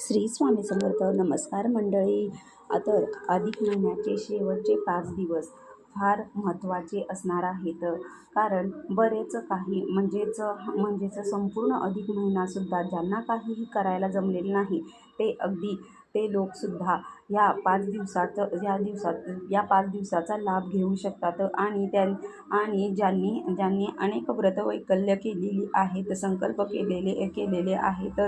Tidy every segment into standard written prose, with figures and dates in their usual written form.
श्री स्वामी समर्थ. नमस्कार मंडळी. तर अधिक महिन्याचे शेवटचे 5 दिवस फार महत्त्वाचे असणार आहेत. कारण बरेच काही म्हणजेच संपूर्ण अधिक महिनासुद्धा ज्यांना काहीही करायला जमलेलं नाही ते लोकसुद्धा या 5 दिवसाचा लाभ घेऊ शकतात. आणि ज्यांनी अनेक व्रतवैकल्य केलेली आहेत, संकल्प केलेले आहेत,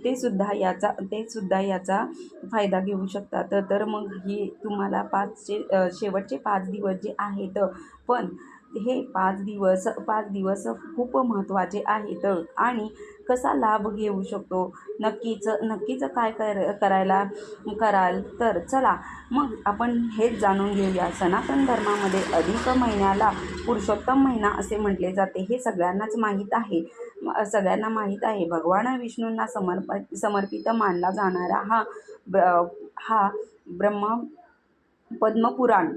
ते सुद्धा याचा फायदा घेऊ शकतात. तर मग ही तुम्हाला शेवटचे 5 दिवस जे आहेत, पण हे 5 दिवस खूप महत्त्वाचे आहेत. आणि कसा लाभ घेऊ शकतो, नक्कीच काय कराल तर चला मग आपण हेच जाणून घेऊया. सनातन धर्मामध्ये अधिक महिन्याला पुरुषोत्तम महिना असे म्हटले जाते. हे सगळ्यांना माहीत आहे. भगवान विष्णूंना समर्पित मानला जाणारा हा पद्मपुराण,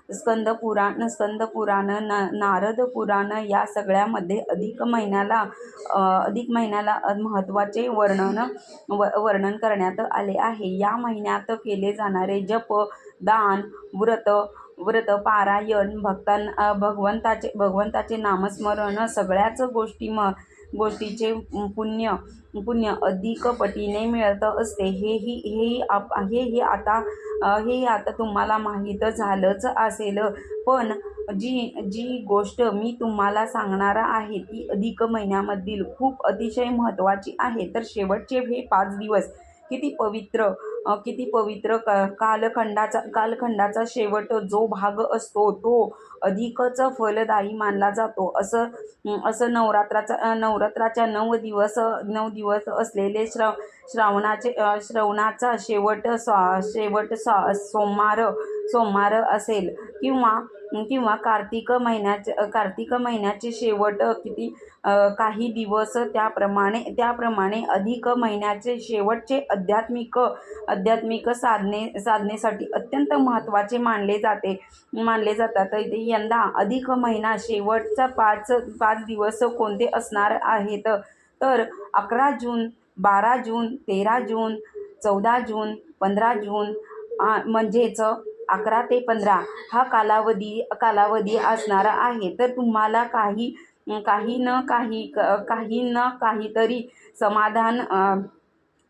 स्कंद पुराण, नारद पुराण या सगळ्यामध्ये अधिक महिन्याला महत्त्वाचे वर्णन करण्यात आले आहे. या महिन्यात केले जाणारे जप, दान, व्रत, पारायण, भगवंताचे नामस्मरण आता गोष्टीचे पुण्य अधिक पटीने मिळत असते. हेही आता तुम्हाला माहीत झालंच असेल. पण जी गोष्ट मी तुम्हाला सांगणार आहे ती अधिक महिन्यामधील खूप अतिशय महत्त्वाची आहे. तर शेवटचे हे 5 दिवस किती पवित्र कालखंडाचा शेवट जो भाग असतो तो अधिकच फलदायी मानला जातो. असं नवरात्राच्या 9 दिवस असलेले श्रावणाचा शेवट सोमवार असेल किंवा कार्तिक महिन्याचे शेवट काही दिवस त्याप्रमाणे अधिक महिन्याचे शेवटचे आध्यात्मिक साधनेसाठी अत्यंत महत्त्वाचे मानले जातात. यंदा अधिक महिना शेवटचा 5 दिवस कोणते असणार आहेत तर 11 जून, 12 जून, 13 जून, 14 जून, 15 जून म्हणजेच 11 ते 15 हा कालावधी असणार आहे. तर तुम्हाला काही ना काहीतरी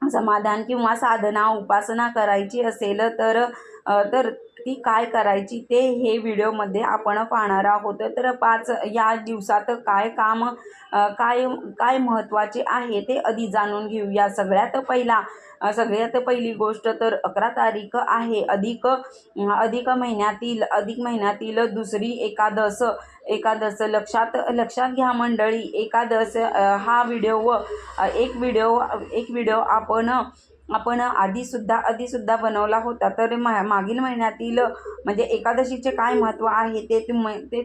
समाधान किंवा साधना, उपासना करायची असेल तर ती काय करायची ते हे व्हिडिओमध्ये आपण पाहणार आहोत. तर या दिवसात काय महत्त्वाचे आहे ते आधी जाणून घेऊया. सगळ्यात पहिली गोष्ट तर 11 तारीख आहे अधिक महिन्यातील दुसरी एकादश. लक्षात घ्या मंडळी. एकादश हा एक व्हिडिओ आपण आधी सुद्धा बनवला होता. तर मागील महिन्यातील म्हणजे एकादशीचे काय महत्त्व आहे ते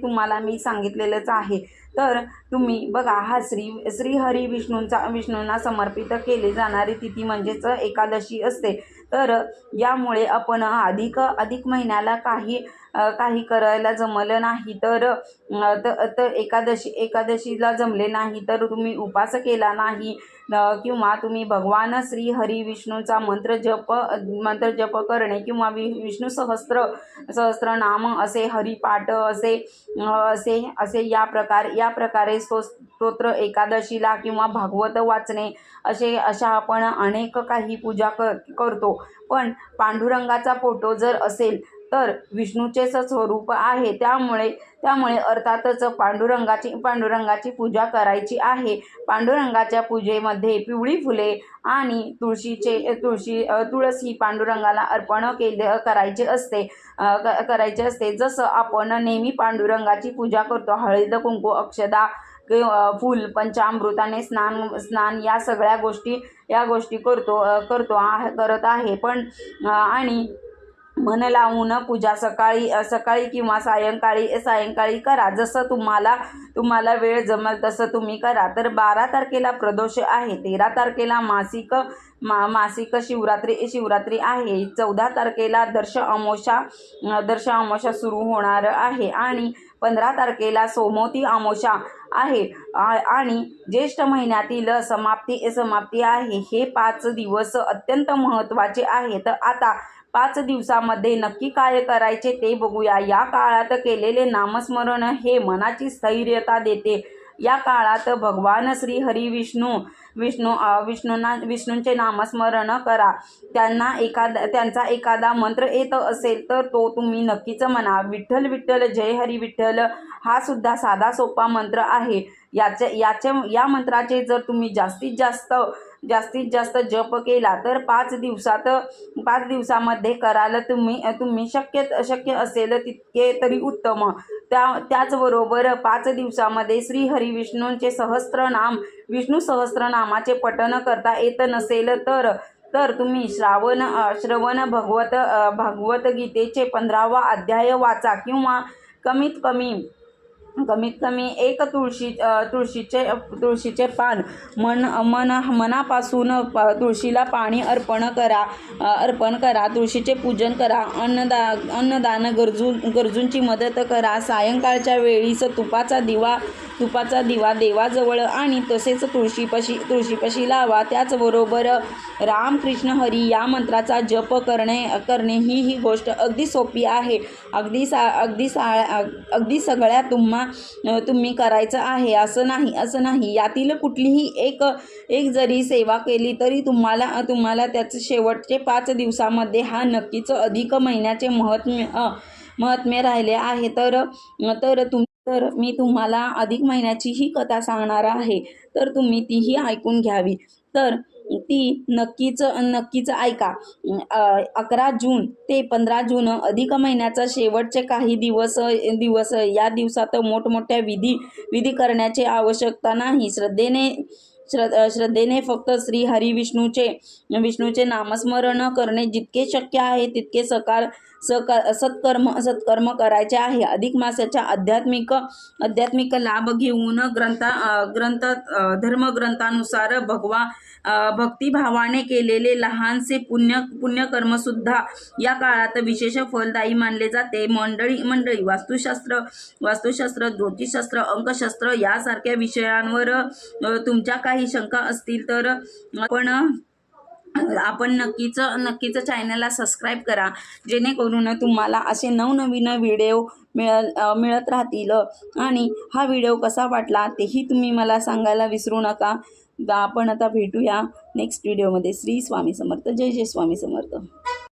तुम्हाला मी सांगितलेलंच आहे. तर तुम्ही बघा, हा श्री हरी विष्णूंना समर्पित केली जाणारी तिथी म्हणजेच एकादशी असते. तर यामुळे आपण अधिक महिन्याला काही करायला जमलं नाही तर एकादशीला जमले नाही तर तुम्ही उपास केला नाही किंवा तुम्ही भगवान श्री हरी विष्णूंचा मंत्र जप करणे किंवा विष्णू सहस्त्रनाम असे हरिपाठ असे या प्रकारे स्तोत्र एकादशीला किंवा भागवत वाचणे अशा आपण अनेक काही पूजा करतो. पण पांडुरंगाचा फोटो जर असेल तर विष्णूचेच स्वरूप आहे. त्यामुळे अर्थातच पांडुरंगाची पूजा करायची आहे. पांडुरंगाच्या पूजेमध्ये पिवळी फुले आणि तुळस पांडुरंगाला अर्पण करायचे असते. जसं आपण नेहमी पांडुरंगाची पूजा करतो. हळद, कुंकू, अक्षदा, फूल, पंचामृताने स्नान या सगळ्या गोष्टी करत आहे. पण आणि मन लावून पूजा सकाळी किंवा सायंकाळी करा. जसं तुम्हाला वेळ जमेल तसं तुम्ही करा. तर 12 तारखेला प्रदोष आहे. 13 तारखेला मासिक शिवरात्री आहे. 14 तारखेला दर्श अमावस्या सुरू होणार आहे आणि 15 तारखेला सोमवती अमावस्या आहे आणि ज्येष्ठ महिन्यातील समाप्ती आहे. हे 5 दिवस अत्यंत महत्त्वाचे आहेत. आता 5 दिवसामध्ये नक्की काय करायचे ते बघूया. या काळात केलेले नामस्मरण हे मनाची स्थैर्यता देते. या काळात भगवान श्री हरी विष्णूंचे नामस्मरण करा. त्यांचा एखादा मंत्र येत असेल तर तो तुम्ही नक्कीच म्हणा. विठ्ठल विठ्ठल जय हरी विठ्ठल हा सुद्धा साधा सोपा मंत्र आहे. या मंत्राचे जर तुम्ही जास्तीत जास्त जप केला तर 5 दिवसामध्ये कराल तुम्ही शक्य असेल तितके तरी उत्तम. त्याचबरोबर 5 दिवसामध्ये श्री हरी विष्णूंचे विष्णू सहस्त्रनामाचे पठण करता येत नसेल तर तुम्ही श्रवण भगवद्गीतेचे 15वा अध्याय वाचा किंवा कमीत कमी एक तुळशीचे पान मनापासून तुळशीला पाणी अर्पण करा. तुळशीचे पूजन करा. अन्नदान गरजूंची मदत करा. सायंकाळच्या वेळीस तुपाचा दिवा देवाजवळ आणि तसेच तुळशीपाशी लावा. त्याचबरोबर राम कृष्ण हरी या मंत्राचा जप करणे ही गोष्ट अगदी सोपी आहे. अगदी सगळ्या तुम्ही करायचं आहे असं नाही. यातील कुठलीही एक जरी सेवा केली तरी तुम्हाला त्याचे शेवटचे 5 दिवसामध्ये हा नक्कीच अधिक महिन्याचे महात्म्य राहिले आहे. तर मी तुम्हाला अधिक महिन्याची ही कथा सांगणार आहे, तर तुम्ही तीही ऐकून घ्यावी. तर ती नक्कीच ऐका. 11 जून ते 15 जून अधिक महिन्याचा शेवटचे काही दिवस या दिवसात मोठमोठ्या विधी करण्याची आवश्यकता नाही. श्रद्धेने फक्त श्री हरी विष्णूचे नामस्मरण करणे जितके शक्य आहे तितके सत्कर्म करायचे आहे. अधिक मासाच्या आध्यात्मिक लाभ घेऊन धर्मग्रंथानुसार भक्तिभावाने केलेले लहानसे पुण्यकर्म सुद्धा या काळात विशेष फलदायी मानले जाते. मंडळी वास्तुशास्त्र, ज्योतिषशास्त्र, अंकशास्त्र यासारख्या विषयांवर तुमच्या काही शंका असतील तर आपण नक्कीच चॅनलला सबस्क्राईब करा, जेणेकरून तुम्हाला असे नवनवीन व्हिडिओ मिळत राहतील. आणि हा व्हिडिओ कसा वाटला तेही तुम्ही मला सांगायला विसरू नका. आपण आता भेटूया नेक्स्ट व्हिडिओमध्ये. श्री स्वामी समर्थ. जय जय स्वामी समर्थ.